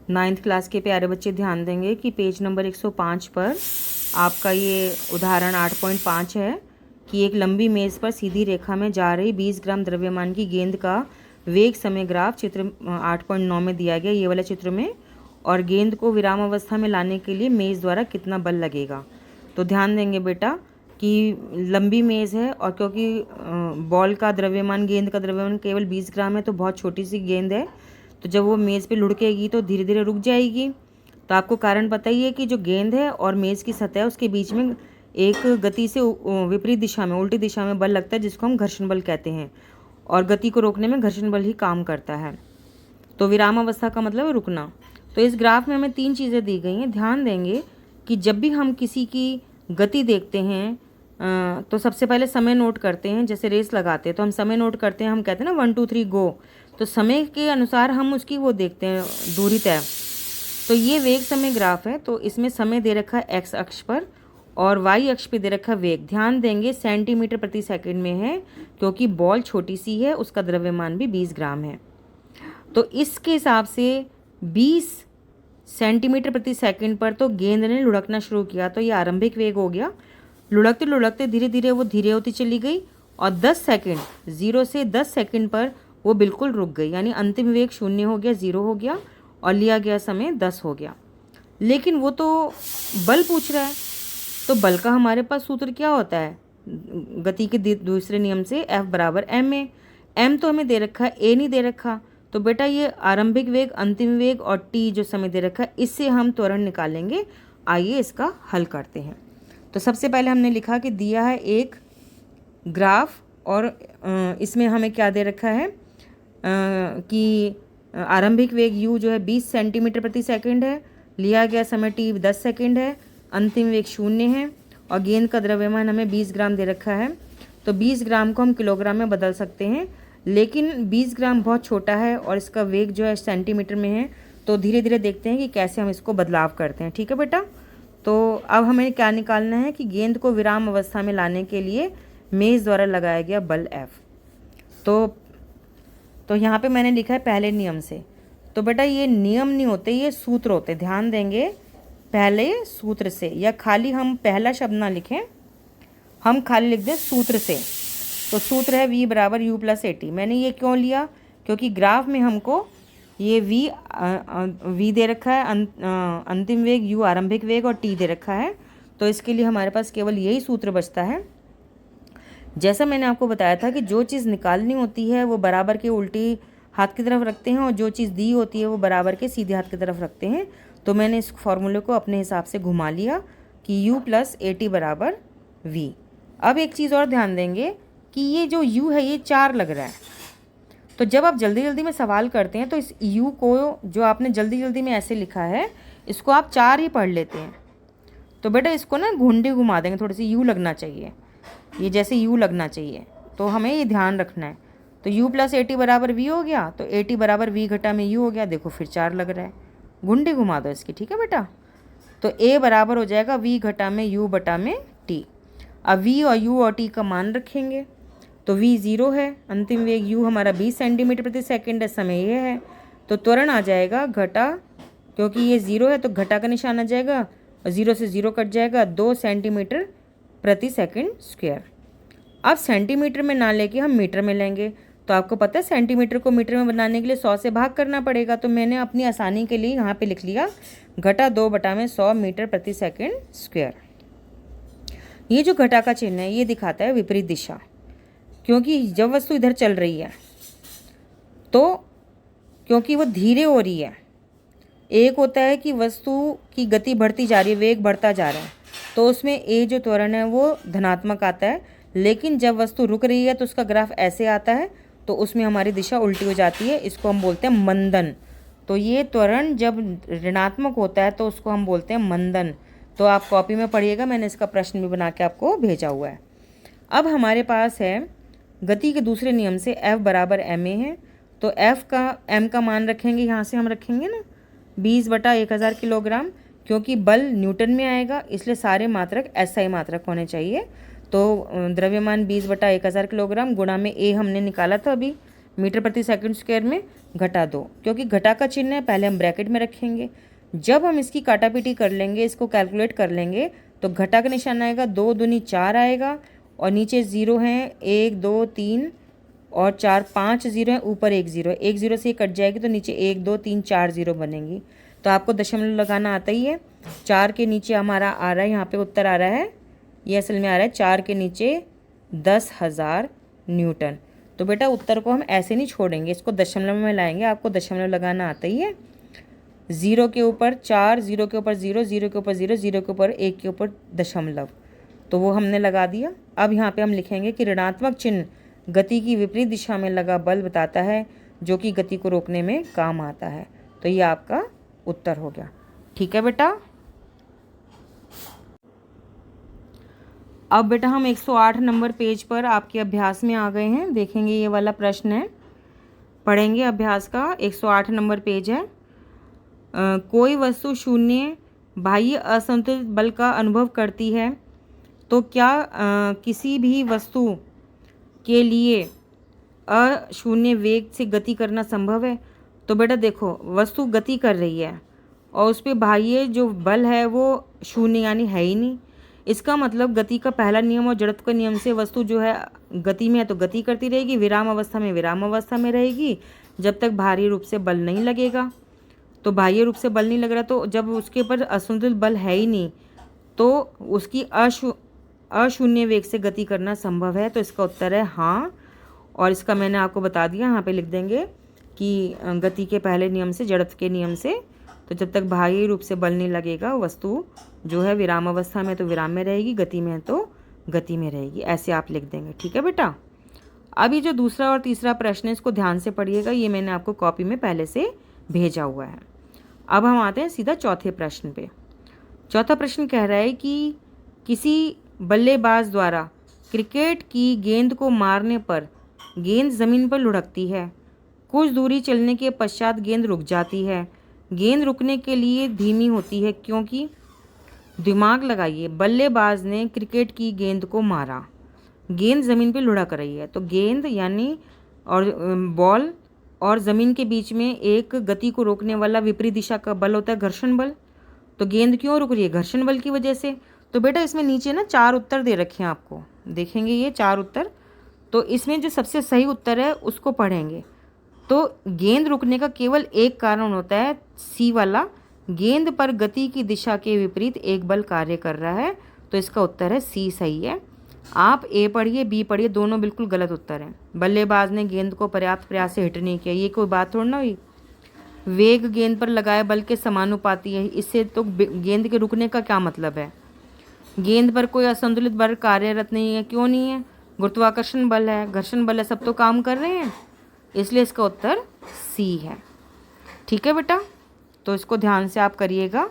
9th class के प्यारे बच्चे ध्यान देंगे कि पेज नंबर 105 पर आपका ये उदाहरण 8.5 है कि एक लंबी मेज़ पर सीधी रेखा में जा रही 20 ग्राम द्रव्यमान की गेंद का वेग समय ग्राफ चित्र 8.9 में दिया गया, ये वाला चित्र में। और गेंद को विराम अवस्था में लाने के लिए मेज़ द्वारा कितना बल लगेगा। तो ध्यान देंगे बेटा कि लंबी मेज़ है और क्योंकि बॉल का द्रव्यमान, गेंद का द्रव्यमान केवल 20 ग्राम है, तो बहुत छोटी सी गेंद है, तो जब वो मेज़ पे लुढ़केगी तो धीरे धीरे रुक जाएगी। तो आपको कारण पता ही है कि जो गेंद है और मेज़ की सतह है उसके बीच में एक गति से विपरीत दिशा में, उल्टी दिशा में बल लगता है, जिसको हम घर्षण बल कहते हैं। और गति को रोकने में घर्षण बल ही काम करता है। तो विराम अवस्था का मतलब है रुकना। तो इस ग्राफ में हमें 3 चीज़ें दी गई हैं। ध्यान देंगे कि जब भी हम किसी की गति देखते हैं तो सबसे पहले समय नोट करते हैं। जैसे रेस लगाते हैं तो हम समय नोट करते हैं, हम कहते हैं ना 1 2 3 गो। तो समय के अनुसार हम उसकी वो देखते हैं, दूरी तय। तो ये वेग समय ग्राफ है। तो इसमें समय दे रखा है एक्स अक्ष पर और वाई अक्ष पे दे रखा है वेग। ध्यान देंगे सेंटीमीटर प्रति सेकंड में है, क्योंकि बॉल छोटी सी है, उसका द्रव्यमान भी 20 ग्राम है। तो इसके हिसाब से 20 सेंटीमीटर प्रति सेकंड पर तो गेंद ने लुढ़कना शुरू किया। तो ये आरंभिक वेग हो गया। लुढ़कते लुढ़कते धीरे धीरे वो धीरे होती चली गई और 10 सेकंड, 0 से 10 सेकंड पर वो बिल्कुल रुक गई। यानी अंतिम वेग 0 हो गया, 0 हो गया और लिया गया समय 10 हो गया। लेकिन वो तो बल पूछ रहा है, तो बल का हमारे पास सूत्र क्या होता है गति के दूसरे नियम से, F बराबर ma। m तो हमें दे रखा है, a नहीं दे रखा। तो बेटा ये आरंभिक वेग, अंतिम वेग और t जो समय दे रखा है, इससे हम त्वरण निकालेंगे। आइए इसका हल करते हैं। तो सबसे पहले हमने लिखा कि दिया है एक ग्राफ और इसमें हमें क्या दे रखा है कि आरंभिक वेग u जो है 20 सेंटीमीटर प्रति सेकंड है, लिया गया समय t 10 सेकंड है, अंतिम वेग 0 है और गेंद का द्रव्यमान हमें 20 ग्राम दे रखा है। तो 20 ग्राम को हम किलोग्राम में बदल सकते हैं, लेकिन 20 ग्राम बहुत छोटा है और इसका वेग जो है सेंटीमीटर में है। तो धीरे धीरे देखते हैं कि कैसे हम इसको बदलाव करते हैं। ठीक है बेटा। तो अब हमें क्या निकालना है कि गेंद को विराम अवस्था में लाने के लिए मेज़ द्वारा लगाया गया बल F। तो यहाँ पे मैंने लिखा है पहले नियम से। तो बेटा ये नियम नहीं होते, ये सूत्र होते। ध्यान देंगे पहले सूत्र से, या खाली हम पहला शब्द ना लिखें, हम खाली लिख दें सूत्र से। तो सूत्र है v बराबर u प्लस AT। मैंने ये क्यों लिया, क्योंकि ग्राफ में हमको ये v दे रखा है, अंतिम वेग u आरंभिक वेग और t दे रखा है। तो इसके लिए हमारे पास केवल यही सूत्र बचता है। जैसा मैंने आपको बताया था कि जो चीज़ निकालनी होती है वो बराबर के उल्टी हाथ की तरफ रखते हैं और जो चीज़ दी होती है वो बराबर के सीधे हाथ की तरफ रखते हैं। तो मैंने इस फॉर्मूले को अपने हिसाब से घुमा लिया कि u प्लस AT बराबर v। अब एक चीज़ और ध्यान देंगे कि ये जो u है ये 4 लग रहा है। तो जब आप जल्दी जल्दी में सवाल करते हैं तो इस u को, जो आपने जल्दी जल्दी में ऐसे लिखा है, इसको आप 4 ही पढ़ लेते हैं। तो बेटा इसको ना घुंडी घुमा देंगे, थोड़ी सी u लगना चाहिए, ये जैसे u लगना चाहिए। तो हमें ये ध्यान रखना है। तो u प्लस AT बराबर v हो गया, तो AT बराबर v घटा में u हो गया। देखो फिर 4 लग रहा है, घुंडी घुमा दो इसकी। ठीक है बेटा। तो a बराबर हो जाएगा v घटा में u बटा में t। अब v और u और t का मान रखेंगे। तो v 0 है, अंतिम वेग u हमारा 20 सेंटीमीटर प्रति सेकंड है, समय ये है। तो त्वरण आ जाएगा घटा, क्योंकि ये 0 है तो घटा का निशान आ जाएगा और 0 से 0 कट जाएगा, 2 सेंटीमीटर प्रति सेकंड स्क्वायर। अब सेंटीमीटर में ना लेके हम मीटर में लेंगे। तो आपको पता है सेंटीमीटर को मीटर में बनाने के लिए 100 से भाग करना पड़ेगा। तो मैंने अपनी आसानी के लिए यहाँ पे लिख लिया घटा 2 बटा में 100 मीटर प्रति सेकंड स्क्वायर। ये जो घटा का चिन्ह है ये दिखाता है विपरीत दिशा, क्योंकि जब वस्तु इधर चल रही है तो क्योंकि वो धीरे हो रही है। एक होता है कि वस्तु की गति बढ़ती जा रही है, वेग बढ़ता जा रहा है, तो उसमें a जो त्वरण है वो धनात्मक आता है। लेकिन जब वस्तु रुक रही है तो उसका ग्राफ ऐसे आता है, तो उसमें हमारी दिशा उल्टी हो जाती है। इसको हम बोलते हैं मंदन। तो ये त्वरण जब ऋणात्मक होता है तो उसको हम बोलते हैं मंदन। तो आप कॉपी में पढ़िएगा, मैंने इसका प्रश्न भी बना के आपको भेजा हुआ है। अब हमारे पास है गति के दूसरे नियम से F बराबर ma है। तो m का मान रखेंगे, यहाँ से हम रखेंगे ना 20 बटा 1000 किलोग्राम, क्योंकि बल न्यूटन में आएगा इसलिए सारे मात्रक SI मात्रक होने चाहिए। तो द्रव्यमान 20 बटा 1000 किलोग्राम गुणा में a हमने निकाला था अभी मीटर प्रति सेकंड स्क्वायर में घटा 2, क्योंकि घटा का चिन्ह है पहले हम ब्रैकेट में रखेंगे। जब हम इसकी काटापीटी कर लेंगे, इसको कैलकुलेट कर लेंगे, तो घटा का निशान आएगा, 2 दूनी 4 आएगा और नीचे 0 हैं, 1 2 3 और 4 5 0 हैं, ऊपर 1 0 है। 1 0 से ये कट जाएगी तो नीचे 1 2 3 4 0 बनेंगी। तो आपको दशमलव लगाना आता ही है। 4 के नीचे हमारा आ रहा है, यहाँ पे उत्तर आ रहा है, ये असल में आ रहा है 4 के नीचे 10,000 न्यूटन। तो बेटा उत्तर को हम ऐसे नहीं छोड़ेंगे, इसको दशमलव में लाएंगे। आपको दशमलव लगाना आता ही है। 0 के ऊपर 4, 0 के ऊपर 0, 0 के ऊपर 0, 0 के ऊपर 1 के ऊपर दशमलव, तो वो हमने लगा दिया। अब यहाँ पे हम लिखेंगे कि ऋणात्मक चिन्ह गति की विपरीत दिशा में लगा बल बताता है, जो कि गति को रोकने में काम आता है। तो ये आपका उत्तर हो गया। ठीक है बेटा। अब बेटा हम 108 नंबर पेज पर आपके अभ्यास में आ गए हैं। देखेंगे ये वाला प्रश्न है, पढ़ेंगे अभ्यास का। 108 नंबर पेज है। कोई वस्तु शून्य बाह्य असंतुलित बल का अनुभव करती है, तो क्या किसी भी वस्तु के लिए अशून्य वेग से गति करना संभव है? तो बेटा देखो, वस्तु गति कर रही है और उस पर बाह्य जो बल है वो शून्य यानी है ही नहीं। इसका मतलब गति का पहला नियम और जड़त्व का नियम से वस्तु जो है गति में है तो गति करती रहेगी, विराम अवस्था में विराम अवस्था में रहेगी, जब तक बाहरी रूप से बल नहीं लगेगा। तो बाह्य रूप से बल नहीं लग रहा, तो जब उसके ऊपर असंतुलित बल है ही नहीं, तो उसकी अशून्य वेग से गति करना संभव है। तो इसका उत्तर है हाँ। और इसका मैंने आपको बता दिया, यहाँ पे लिख देंगे कि गति के पहले नियम से, जड़त्व के नियम से, तो जब तक बाह्य रूप से बल नहीं लगेगा वस्तु जो है विराम अवस्था में तो विराम में रहेगी, गति में है तो गति में रहेगी। ऐसे आप लिख देंगे। ठीक है बेटा। अभी जो दूसरा और तीसरा प्रश्न है इसको ध्यान से पढ़िएगा, ये मैंने आपको कॉपी में पहले से भेजा हुआ है। अब हम आते हैं सीधा चौथे प्रश्न पे। चौथा प्रश्न कह रहा है कि किसी बल्लेबाज द्वारा क्रिकेट की गेंद को मारने पर गेंद जमीन पर लुढ़कती है। कुछ दूरी चलने के पश्चात गेंद रुक जाती है। गेंद रुकने के लिए धीमी होती है क्योंकि, दिमाग लगाइए, बल्लेबाज ने क्रिकेट की गेंद को मारा, गेंद ज़मीन पे लुढ़क रही है, तो गेंद यानी और बॉल और ज़मीन के बीच में एक गति को रोकने वाला विपरीत दिशा का बल होता है घर्षण बल। तो गेंद क्यों रुक रही है? घर्षण बल की वजह से। तो बेटा इसमें नीचे ना 4 उत्तर दे रखे हैं आपको, देखेंगे ये 4 उत्तर। तो इसमें जो सबसे सही उत्तर है उसको पढ़ेंगे। तो गेंद रुकने का केवल एक कारण होता है, सी वाला, गेंद पर गति की दिशा के विपरीत एक बल कार्य कर रहा है। तो इसका उत्तर है सी सही है। आप ए पढ़िए, बी पढ़िए, दोनों बिल्कुल गलत उत्तर हैं। बल्लेबाज ने गेंद को पर्याप्त प्रयास से हिट नहीं किया, ये कोई बात थोड़ी ना हुई। वेग गेंद पर लगाए बल के समानुपाती है, इससे तो गेंद के रुकने का क्या मतलब है? गेंद पर कोई असंतुलित बल कार्यरत नहीं है, क्यों नहीं है? गुरुत्वाकर्षण बल है, घर्षण बल है, सब तो काम कर रहे हैं, इसलिए इसका उत्तर सी है। ठीक है बेटा, तो इसको ध्यान से आप करिएगा।